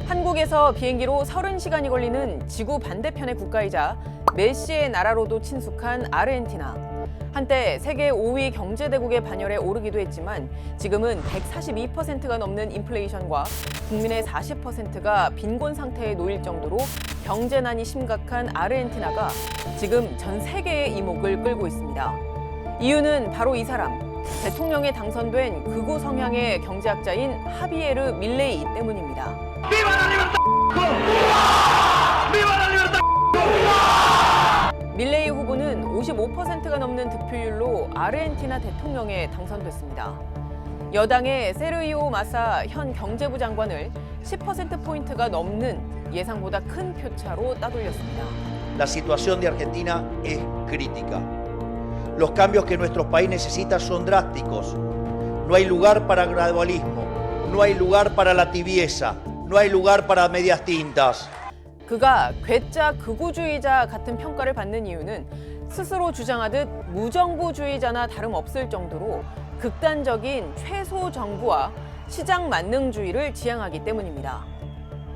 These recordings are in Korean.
한국에서 비행기로 30시간이 걸리는 지구 반대편의 국가이자 메시의 나라로도 친숙한 아르헨티나. 한때 세계 5위 경제대국의 반열에 오르기도 했지만 지금은 142%가 넘는 인플레이션과 국민의 40%가 빈곤 상태에 놓일 정도로 경제난이 심각한 아르헨티나가 지금 전 세계의 이목을 끌고 있습니다. 이유는 바로 이 사람, 대통령에 당선된 극우 성향의 경제학자인 하비에르 밀레이 때문입니다. 밀레이 후보는 55%가 넘는 득표율로 아르헨티나 대통령에 당선됐습니다. 여당의 세르히오 마사 현 경제부 장관을 10%포인트가 넘는 예상보다 큰 표차로 따돌렸습니다. La situación de Argentina es crítica. Los cambios que nuestro país necesita son drásticos. No hay lugar para gradualismo, no hay lugar para la tibieza, no hay lugar para medias tintas. 그가 괴짜 극우주의자 같은 평가를 받는 이유는 스스로 주장하듯 무정부주의자나 다름없을 정도로 극단적인 최소 정부와 시장 만능주의를 지향하기 때문입니다.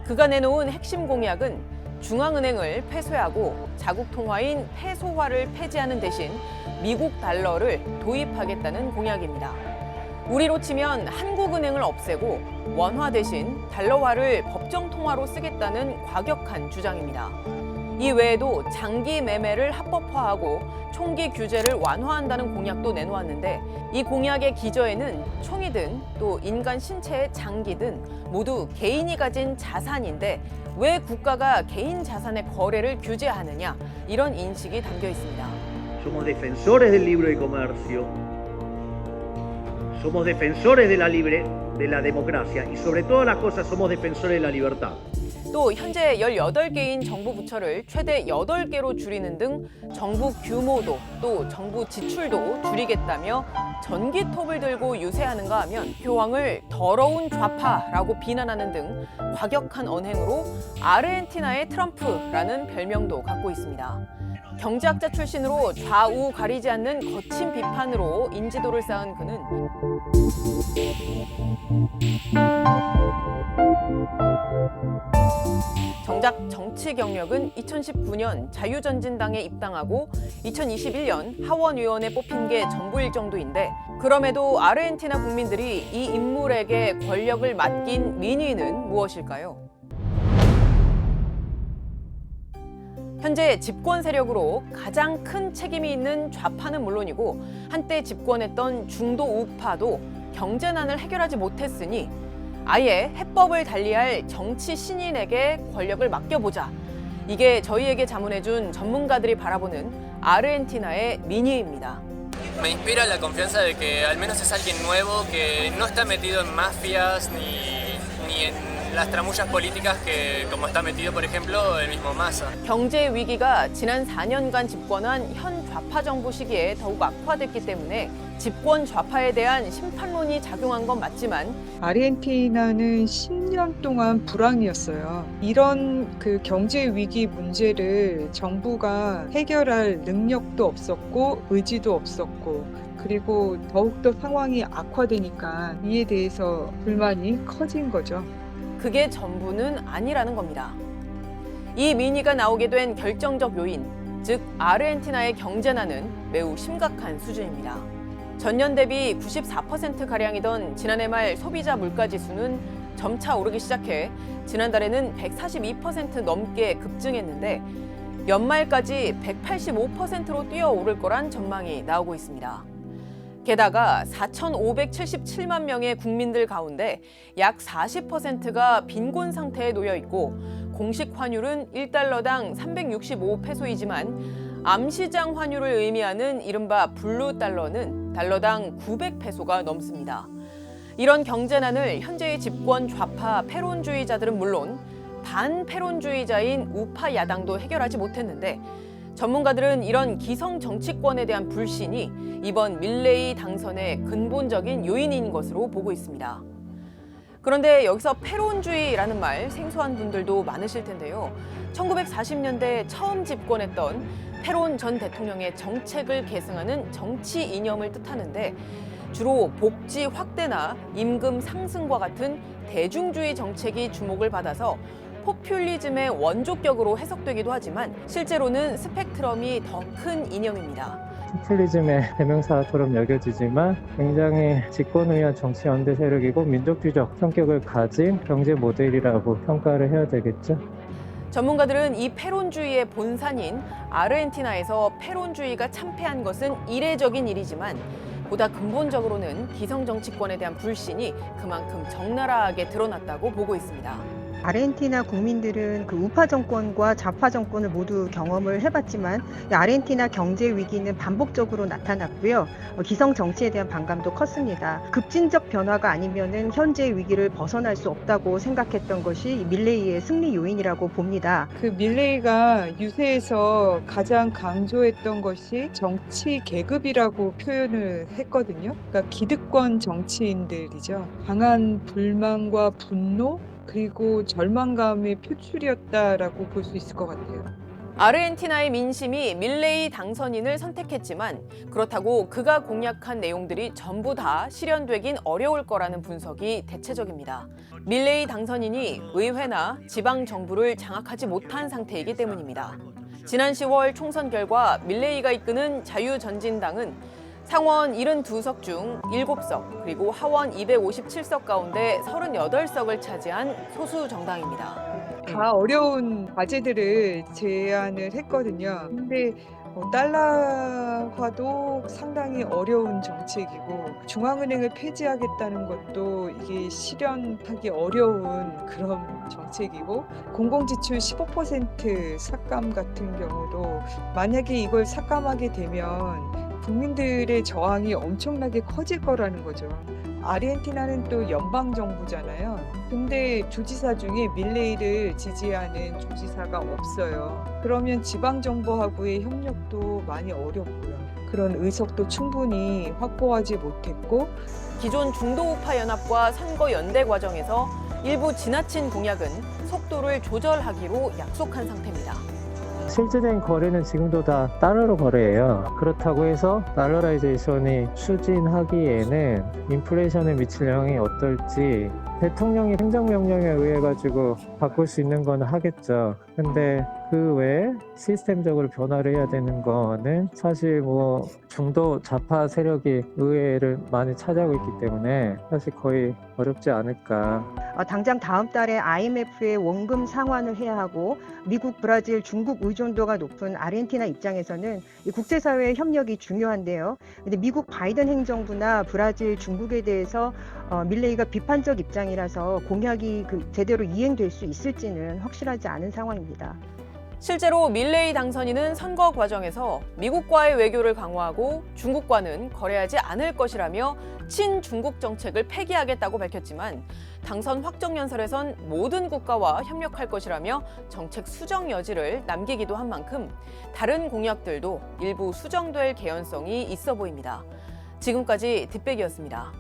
그가 내놓은 핵심 공약은 중앙은행을 폐쇄하고 자국 통화인 페소화를 폐지하는 대신 미국 달러를 도입하겠다는 공약입니다. 우리로 치면 한국은행을 없애고 원화 대신 달러화를 법정 통화로 쓰겠다는 과격한 주장입니다. 이 외에도 장기 매매를 합법화하고 총기 규제를 완화한다는 공약도 내놓았는데 이 공약의 기저에는 총이든 또 인간 신체의 장기든 모두 개인이 가진 자산인데 왜 국가가 개인 자산의 거래를 규제하느냐 이런 인식이 담겨 있습니다. Somos defensores del libre comercio. Somos defensores de la democracia y sobre todas las cosas somos defensores de la libertad. 또 현재 18개인 정부 부처를 최대 8개로 줄이는 등 정부 규모도 또 정부 지출도 줄이겠다며 전기톱을 들고 유세하는가 하면 교황을 더러운 좌파라고 비난하는 등 과격한 언행으로 아르헨티나의 트럼프라는 별명도 갖고 있습니다. 경제학자 출신으로 좌우 가리지 않는 거친 비판으로 인지도를 쌓은 그는 정작 정치 경력은 2019년 자유전진당에 입당하고 2021년 하원의원에 뽑힌 게 전부일 정도인데 그럼에도 아르헨티나 국민들이 이 인물에게 권력을 맡긴 민의는 무엇일까요? 현재 집권 세력으로 가장 큰 책임이 있는 좌파는 물론이고 한때 집권했던 중도 우파도 경제난을 해결하지 못했으니 아예 해법을 달리할 정치 신인에게 권력을 맡겨보자. 이게 저희에게 자문해준 전문가들이 바라보는 아르헨티나의 민의입니다. Me inspira la confianza de que al menos es alguien nuevo que no está metido en mafias ni en las tramullas políticas que como está metido por ejemplo el mismo Massa. 경제 위기가 지난 4년간 집권한 현 좌파 정부 시기에 더욱 악화됐기 때문에 집권 좌파에 대한 심판론이 작용한 건 맞지만 아르헨티나는 10년 동안 불황이었어요. 이런 경제 위기 문제를 정부가 해결할 능력도 없었고 의지도 없었고 그리고 더욱더 상황이 악화되니까 이에 대해서 불만이 커진 거죠. 그게 전부는 아니라는 겁니다. 이 민의가 나오게 된 결정적 요인, 즉 아르헨티나의 경제난은 매우 심각한 수준입니다. 전년 대비 94%가량이던 지난해 말 소비자 물가지수는 점차 오르기 시작해 지난달에는 142% 넘게 급증했는데 연말까지 185%로 뛰어오를 거란 전망이 나오고 있습니다. 게다가 4,577만 명의 국민들 가운데 약 40%가 빈곤 상태에 놓여 있고 공식 환율은 1달러당 365페소이지만 암시장 환율을 의미하는 이른바 블루 달러는 달러당 900페소가 넘습니다. 이런 경제난을 현재의 집권 좌파 페론주의자들은 물론 반페론주의자인 우파 야당도 해결하지 못했는데 전문가들은 이런 기성 정치권에 대한 불신이 이번 밀레이 당선의 근본적인 요인인 것으로 보고 있습니다. 그런데 여기서 페론주의라는 말 생소한 분들도 많으실 텐데요. 1940년대 처음 집권했던 페론 전 대통령의 정책을 계승하는 정치 이념을 뜻하는데 주로 복지 확대나 임금 상승과 같은 대중주의 정책이 주목을 받아서 포퓰리즘의 원조격으로 해석되기도 하지만 실제로는 스펙트럼이 더 큰 이념입니다. 포퓰리즘의 대명사처럼 여겨지지만 굉장히 집권을 위한 정치 연대 세력이고 민족주의적 성격을 가진 경제 모델이라고 평가를 해야 되겠죠. 전문가들은 이 페론주의의 본산인 아르헨티나에서 페론주의가 참패한 것은 이례적인 일이지만 보다 근본적으로는 기성 정치권에 대한 불신이 그만큼 적나라하게 드러났다고 보고 있습니다. 아르헨티나 국민들은 그 우파 정권과 좌파 정권을 모두 경험을 해봤지만 이 아르헨티나 경제 위기는 반복적으로 나타났고요. 기성 정치에 대한 반감도 컸습니다. 급진적 변화가 아니면은 현재 위기를 벗어날 수 없다고 생각했던 것이 밀레이의 승리 요인이라고 봅니다. 그 밀레이가 유세에서 가장 강조했던 것이 정치 계급이라고 표현을 했거든요. 그러니까 기득권 정치인들이죠. 강한 불만과 분노 그리고 절망감의 표출이었다라고 볼 수 있을 것 같아요. 아르헨티나의 민심이 밀레이 당선인을 선택했지만 그렇다고 그가 공약한 내용들이 전부 다 실현되긴 어려울 거라는 분석이 대체적입니다. 밀레이 당선인이 의회나 지방 정부를 장악하지 못한 상태이기 때문입니다. 지난 10월 총선 결과 밀레이가 이끄는 자유전진당은 상원 72석 중 7석, 그리고 하원 257석 가운데 38석을 차지한 소수 정당입니다. 다 어려운 과제들을 제안을 했거든요. 근데 달러화도 상당히 어려운 정책이고 중앙은행을 폐지하겠다는 것도 이게 실현하기 어려운 그런 정책이고 공공지출 15% 삭감 같은 경우도 만약에 이걸 삭감하게 되면 국민들의 저항이 엄청나게 커질 거라는 거죠. 아르헨티나는 또 연방정부잖아요. 근데 주지사 중에 밀레이를 지지하는 주지사가 없어요. 그러면 지방정부하고의 협력도 많이 어렵고요. 그런 의석도 충분히 확보하지 못했고 기존 중도우파 연합과 선거 연대 과정에서 일부 지나친 공약은 속도를 조절하기로 약속한 상태입니다. 실제된 거래는 지금도 다 달러로 거래해요. 그렇다고 해서 달러라이제이션이 추진하기에는 인플레이션에 미칠 영향이 어떨지 대통령이 행정명령에 의해 가지고 바꿀 수 있는 건 하겠죠. 근데 그 외에 시스템적으로 변화를 해야 되는 거는 사실 뭐 중도 좌파 세력이 의회를 많이 차지하고 있기 때문에 사실 거의 어렵지 않을까. 당장 다음 달에 IMF의 원금 상환을 해야 하고 미국, 브라질, 중국 의존도가 높은 아르헨티나 입장에서는 이 국제사회의 협력이 중요한데요. 근데 미국 바이든 행정부나 브라질, 중국에 대해서 밀레이가 비판적 입장이라서 공약이 제대로 이행될 수 있을지는 확실하지 않은 상황입니다. 실제로 밀레이 당선인은 선거 과정에서 미국과의 외교를 강화하고 중국과는 거래하지 않을 것이라며 친중국 정책을 폐기하겠다고 밝혔지만 당선 확정 연설에선 모든 국가와 협력할 것이라며 정책 수정 여지를 남기기도 한 만큼 다른 공약들도 일부 수정될 개연성이 있어 보입니다. 지금까지 뒷백이었습니다.